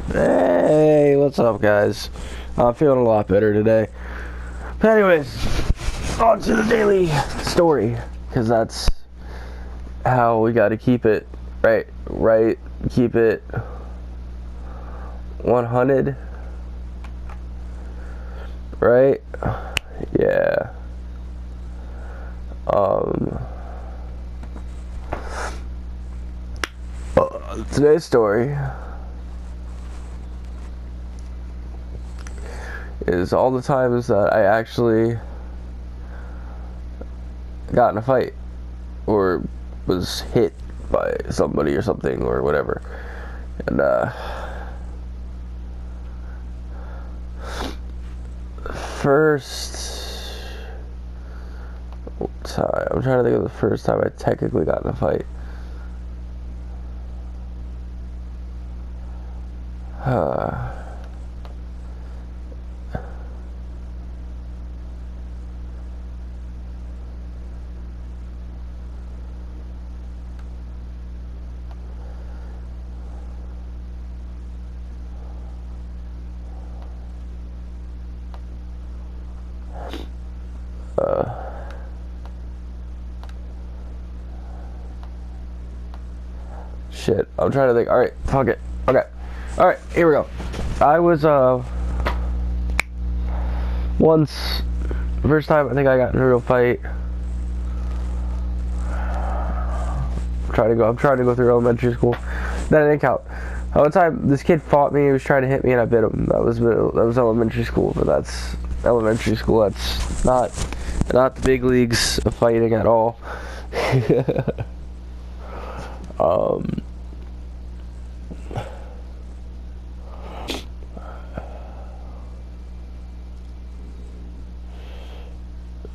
Hey, what's up, guys? I'm feeling a lot better today. But anyways, on to the daily story, because that's how we got to keep it, right, keep it 100, right? Yeah. Today's story is all the times that I actually got in a fight or was hit by somebody or something or whatever. And first time, I'm trying to think of the first time I technically got in a fight. Shit, I'm trying to think. Alright, fuck it. Okay. Alright, here we go. I was, once, the first time I think I got in a real fight. I'm trying to go through elementary school. That didn't count. One time, this kid fought me. He was trying to hit me, and I bit him. That was elementary school, but that's elementary school. That's not the big leagues of fighting at all.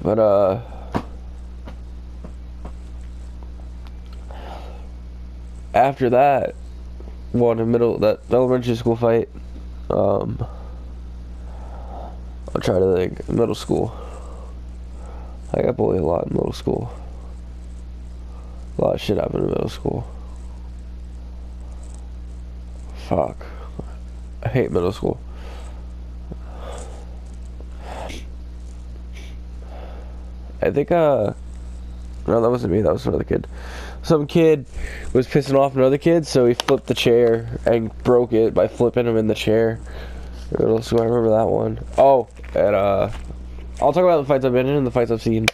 But after that that elementary school fight, I'll try to think. Middle school, I got bullied a lot in middle school. A lot of shit happened in middle school. Fuck, I hate middle school. I think no, that wasn't me, that was another kid. Some kid was pissing off another kid, so he flipped the chair and broke it by flipping him in the chair. Middle school, I remember that one. Oh, and I'll talk about the fights I've been in and the fights I've seen.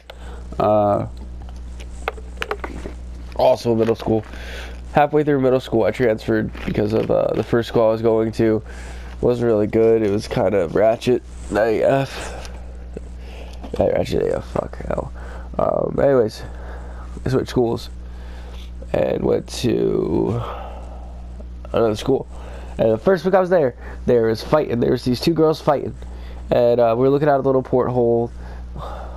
Also middle school. Halfway through middle school, I transferred because of the first school I was going to wasn't really good. It was kind of ratchet AF. Ratchet AF, fuck hell. Anyways, I switched schools and went to another school. And the first week I was there was fighting. There was these two girls fighting, and we were looking out a little porthole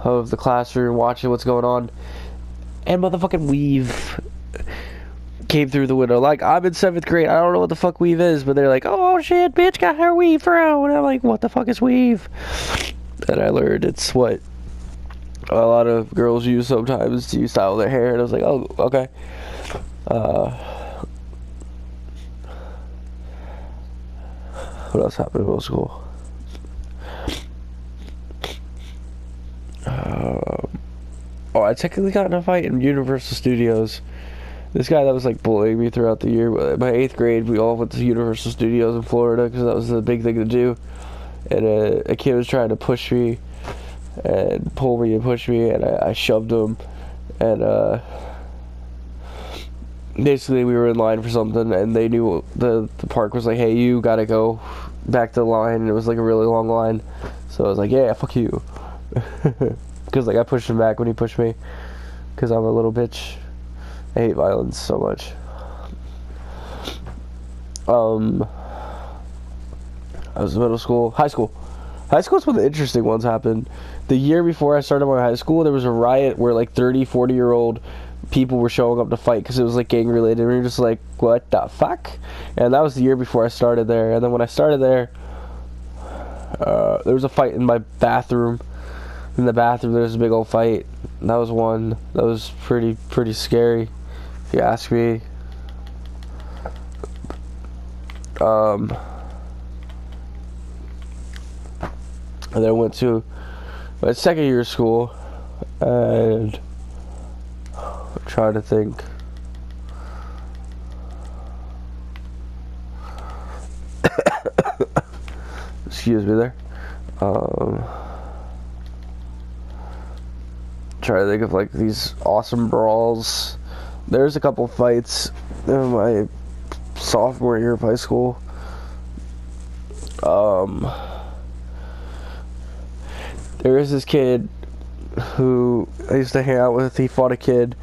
of the classroom, watching what's going on. And motherfucking weave came through the window. Like, I'm in 7th grade. I don't know what the fuck weave is, but they're like, "Oh shit, bitch got her weave thrown." And I'm like, "What the fuck is weave?" And I learned it's what a lot of girls use sometimes to style their hair. And I was like, "Oh, okay." What else happened in middle school? Oh, I technically got in a fight in Universal Studios. This guy that was like bullying me throughout the year. By 8th grade, we all went to Universal Studios in Florida because that was the big thing to do. And a kid was trying to push me and pull me and push me, and I shoved him. And basically, we were in line for something, and they knew the park was like, "Hey, you gotta go back to the line." And it was like a really long line, so I was like, "Yeah, fuck you," because like I pushed him back when he pushed me, because I'm a little bitch. I hate violence so much. I was in middle school, high school. High school's when the interesting ones happened. The year before I started my high school, there was a riot where like 30, 40-year-old people were showing up to fight because it was like gang related. And we were just like, what the fuck? And that was the year before I started there. And then when I started there, there was a fight in my bathroom. In the bathroom, there was a big old fight. And that was one. That was pretty scary, if you ask me. And then I went to my second year of school, and I'm trying to think. Excuse me there. Trying to think of like these awesome brawls. There's a couple fights in my sophomore year of high school. There is this kid who I used to hang out with. He fought a kid,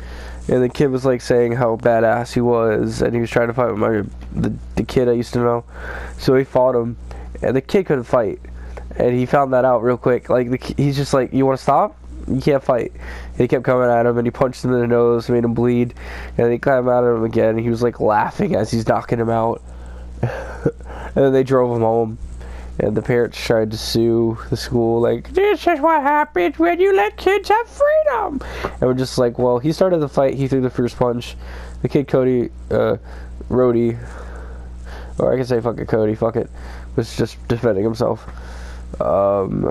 and the kid was like saying how badass he was, and he was trying to fight with the kid I used to know. So he fought him, and the kid couldn't fight, and he found that out real quick. Like he's just like, "You want to stop? You can't fight." And he kept coming at him, and he punched him in the nose, made him bleed, and then he climbed at him again. And he was like laughing as he's knocking him out. And then they drove him home. And the parents tried to sue the school, like, "This is what happens when you let kids have freedom." And we're just like, well, he started the fight, he threw the first punch. The kid Rody, or I can say fucking Cody, fuck it, was just defending himself. Oh,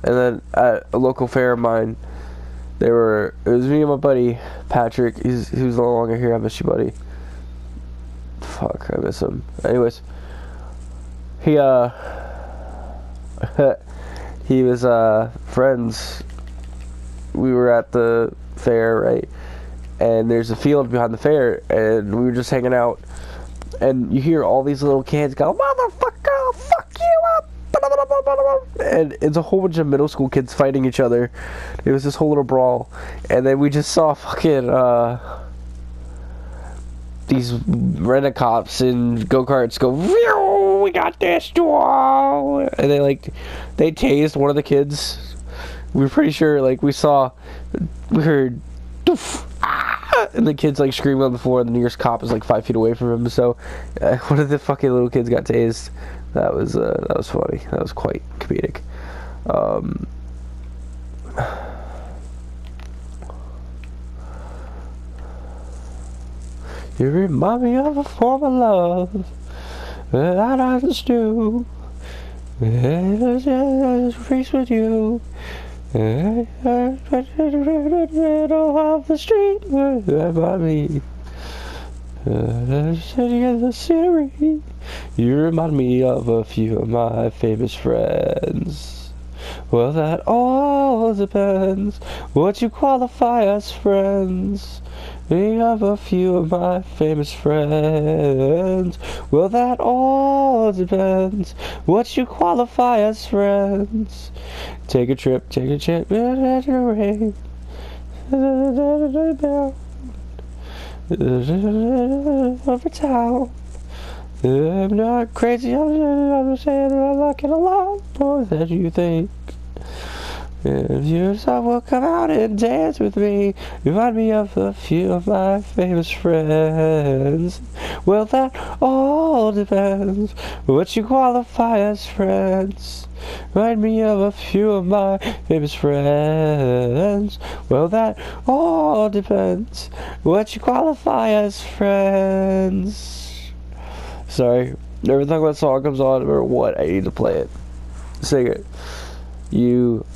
and then at a local fair of mine, it was me and my buddy, Patrick. He was no longer here. I miss you, buddy. Fuck, I miss him. Anyways, he he was friends. We were at the fair, right? And there's a field behind the fair, and we were just hanging out. And you hear all these little kids go, "Motherfucker, fuck you up!" And it's a whole bunch of middle school kids fighting each other. It was this whole little brawl, and then we just saw fucking these rent-a-cops and go-karts go, "We got this duel," and they tased one of the kids. We were pretty sure, like, we heard doof, ah, and the kid's like screaming on the floor, and the nearest cop is like 5 feet away from him. So one of the fucking little kids got tased. That was funny. That was quite comedic. You remind me of a former love that I understood. It was just race with you. In the middle of the street, by me. Sitting in the scenery. You remind me of a few of my famous friends. Well, that all depends what you qualify as friends. We have a few of my famous friends. Well, that all depends what you qualify as friends. Take a trip, over town. I'm not crazy, I'm just saying that I like it a lot more than you think. If you will come out and dance with me, remind me of a few of my famous friends. Well, that all depends what you qualify as friends. Remind me of a few of my famous friends. Well, that all depends what you qualify as friends. Sorry, every time that song comes on, no matter what, I need to play it. Sing it. You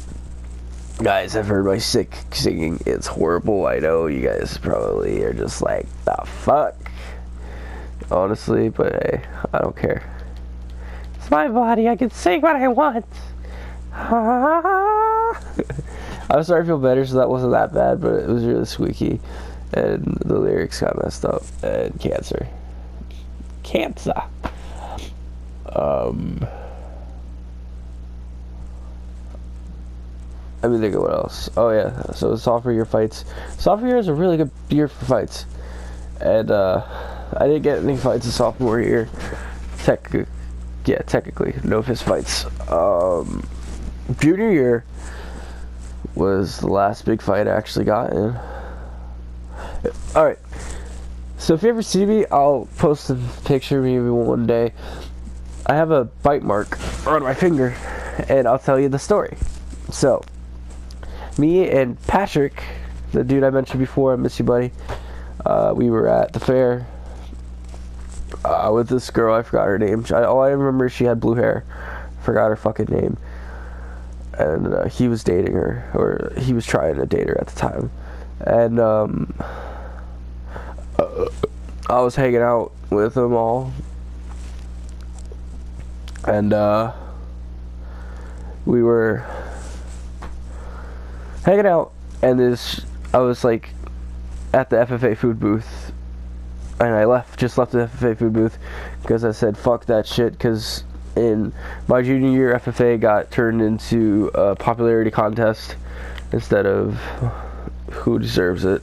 guys have heard my sick singing. It's horrible. I know you guys probably are just like, the fuck? Honestly, but hey, I don't care. It's my body. I can sing what I want. I'm starting to feel better, so that wasn't that bad, but it was really squeaky. And the lyrics got messed up. And cancer. Let me think of what else. Oh yeah, so sophomore year fights. Sophomore year is a really good year for fights. And I didn't get any fights in sophomore year. Technically, no fist fights. Junior year was the last big fight I actually got in. Alright, so if you ever see me, I'll post a picture of me one day. I have a bite mark on my finger, and I'll tell you the story. So, me and Patrick, the dude I mentioned before, I miss you, buddy, we were at the fair. with this girl. I forgot her name. All I remember is she had blue hair. Forgot her fucking name. And he was dating her, or he was trying to date her at the time. And I was hanging out with them all. And we were hanging out, and I was like at the FFA food booth, and I just left the FFA food booth because I said fuck that shit, because in my junior year FFA got turned into a popularity contest instead of who deserves it.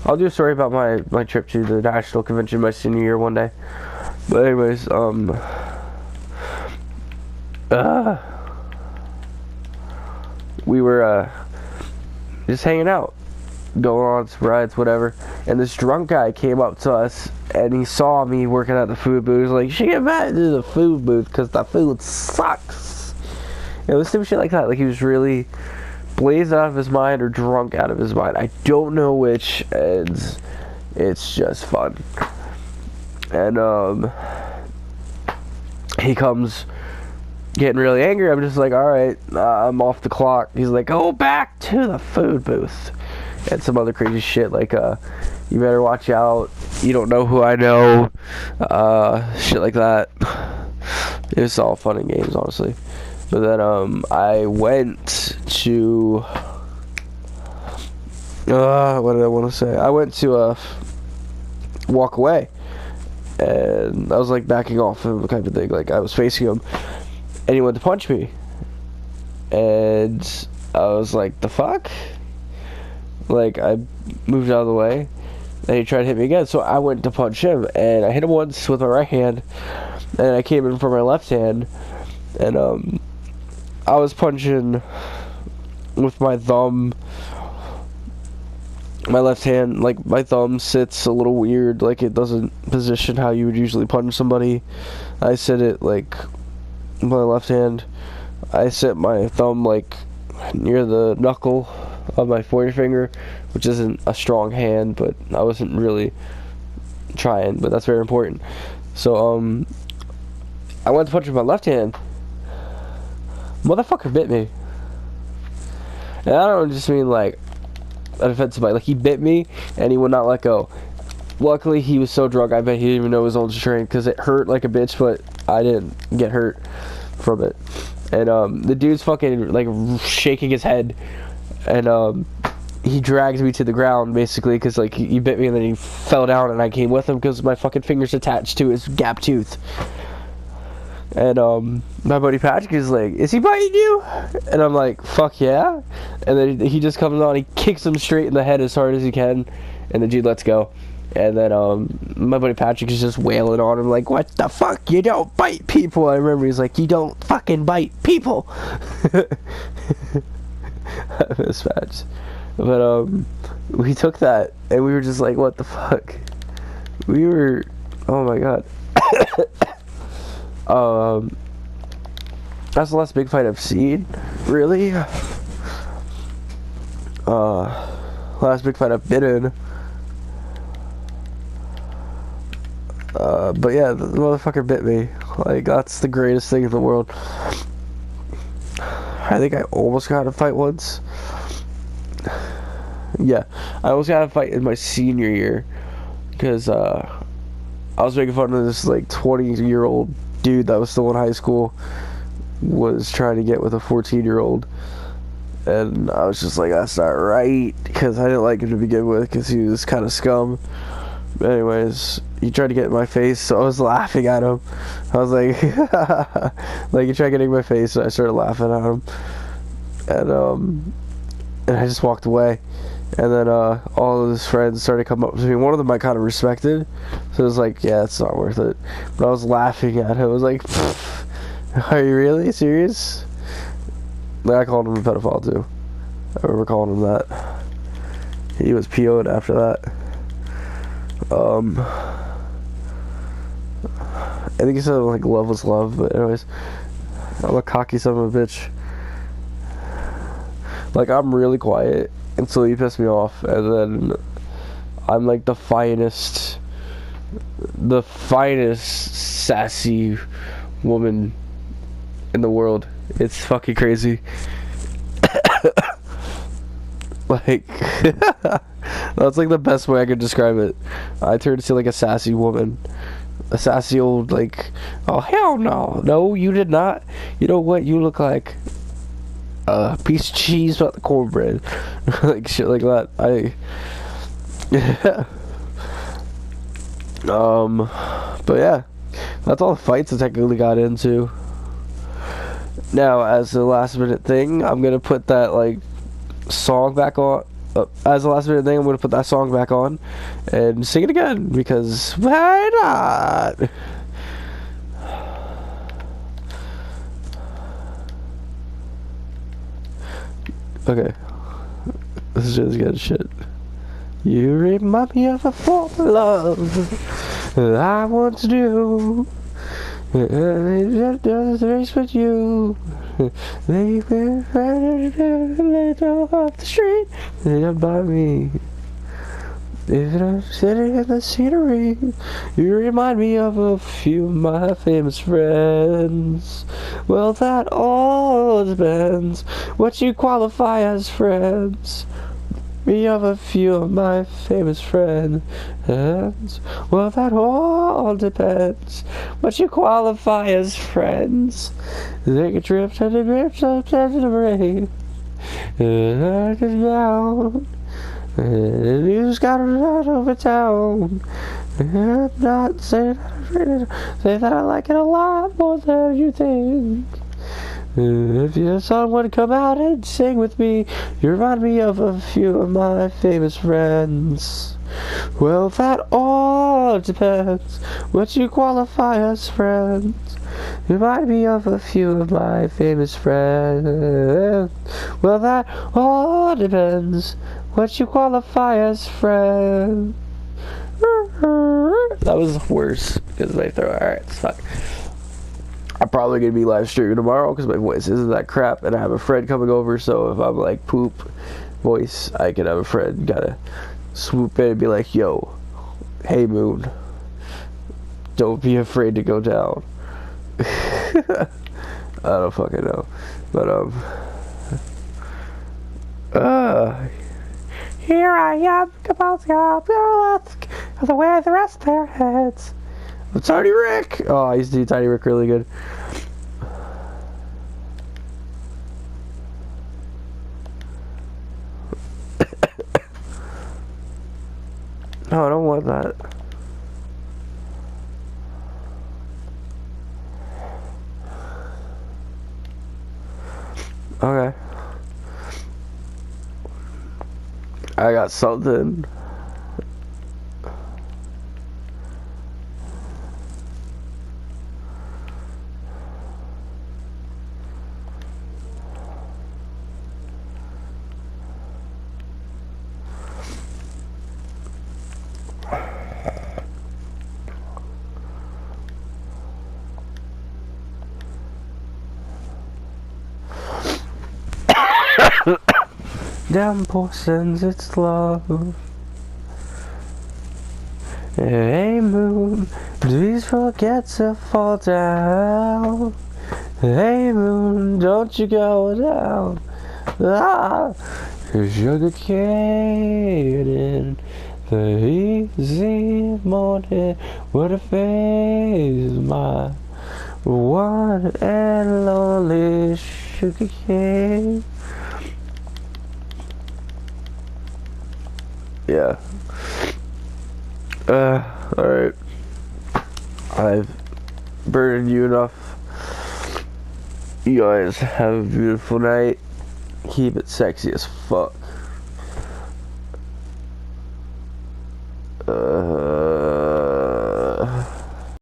I'll do a story about my trip to the national convention my senior year one day. But anyways, we were just hanging out, going on some rides, whatever, and this drunk guy came up to us, and he saw me working at the food booth. He was like, "She get back to the food booth because the food sucks." It was some shit like that. Like, he was really blazed out of his mind or drunk out of his mind. I don't know which, and it's just fun. And he comes getting really angry. I'm just like, alright, I'm off the clock. He's like, go back to the food booth. And some other crazy shit like, you better watch out, you don't know who I know, shit like that. It was all fun and games, honestly. But then I went to what did I want to say? I went to walk away, and I was like backing off him kind of thing, like I was facing him, and he went to punch me, and I was like, the fuck? Like, I moved out of the way, and he tried to hit me again, so I went to punch him, and I hit him once with my right hand, and I came in for my left hand, and I was punching with my thumb. My left hand, like, my thumb sits a little weird, like it doesn't position how you would usually punch somebody. I sit it like my left hand. I sit my thumb like near the knuckle of my pointer finger, which isn't a strong hand, but I wasn't really trying, but that's very important. So I went to punch with my left hand. Motherfucker bit me. And I don't just mean like an offensive bite. Like, he bit me and he would not let go. Luckily, he was so drunk, I bet he didn't even know his own strength, because it hurt like a bitch, but I didn't get hurt from it. And the dude's fucking like shaking his head, and he dragged me to the ground basically, because like he bit me and then he fell down, and I came with him because my fucking fingers attached to his gap tooth. And my buddy Patrick is like, "Is he biting you?" And I'm like, "Fuck yeah!" And then he just comes on, he kicks him straight in the head as hard as he can, and the dude lets go. And then my buddy Patrick is just wailing on him like, "What the fuck? You don't bite people!" I remember he's like, "You don't fucking bite people." I miss Patch. But we took that and we were just like, "What the fuck?" We were, oh my god. That's the last big fight I've seen, really. Last big fight I've been in. But yeah, the motherfucker bit me. Like, that's the greatest thing in the world. I think I almost got in a fight once. Yeah, I almost got in a fight in my senior year, because I was making fun of this like 20-year-old dude that was still in high school, was trying to get with a 14-year-old, and I was just like, that's not right, because I didn't like him to begin with, because he was kind of scum. But anyways, he tried to get in my face, so I was laughing at him. I was like, like, he tried getting in my face, so I started laughing at him, and I just walked away. And then all of his friends started coming up to me. One of them I kind of respected, so it was like, yeah, it's not worth it. But I was laughing at him. I was like, are you really serious? Like, I called him a pedophile too. I remember calling him that. He was PO'd after that. I think he said like love was love, but anyways, I'm a cocky son of a bitch. Like, I'm really quiet until you piss me off, and then I'm like the finest the finest sassy woman in the world. It's fucking crazy. Like, that's like the best way I could describe it. I turned into like a sassy woman. A sassy old, like, oh hell no. No, you did not. You know what? You look like a piece of cheese without the cornbread. Like shit like that. But yeah. That's all the fights I technically got into. Now, as a last minute thing, I'm gonna put that, like, song back on. As a last minute thing, I'm gonna put that song back on and sing it again, because why not? Okay. This is just good shit. You remind me of a form of love that I want to do. It does race with you. They were off the street. They don't buy me. If I'm sitting in the scenery, you remind me of a few of my famous friends. Well, that all depends what you qualify as friends. Me of a few of my famous friends. Well, that all depends what you qualify as friends. Take a trip to the grips up to the rain. Earth is down. You just gotta run over town. I'm not saying I'm afraid. Say that I like it a lot more than you think. If your son would come out and sing with me, you remind me of a few of my famous friends. Well, that all depends what you qualify as friends. You remind me of a few of my famous friends. Well, that all depends what you qualify as friends. That was worse because of my throat. Alright, fuck. I'm probably gonna be live streaming tomorrow because my voice isn't that crap, and I have a friend coming over. So if I'm like poop voice, I can have a friend gotta swoop in and be like, "Yo, hey Moon, don't be afraid to go down." I don't fucking know, but here I am, about to go the way the rest of their heads. Tiny Rick! Oh, I used to do Tiny Rick really good. No, I don't want that. Okay. I got something. Down portions, it's love. Hey Moon, please forget to fall down. Hey Moon, don't you go down. Ah, sugar cane in the easy morning would face my one and lonely sugar cane. Yeah. Alright. I've burdened you enough. You guys have a beautiful night. Keep it sexy as fuck.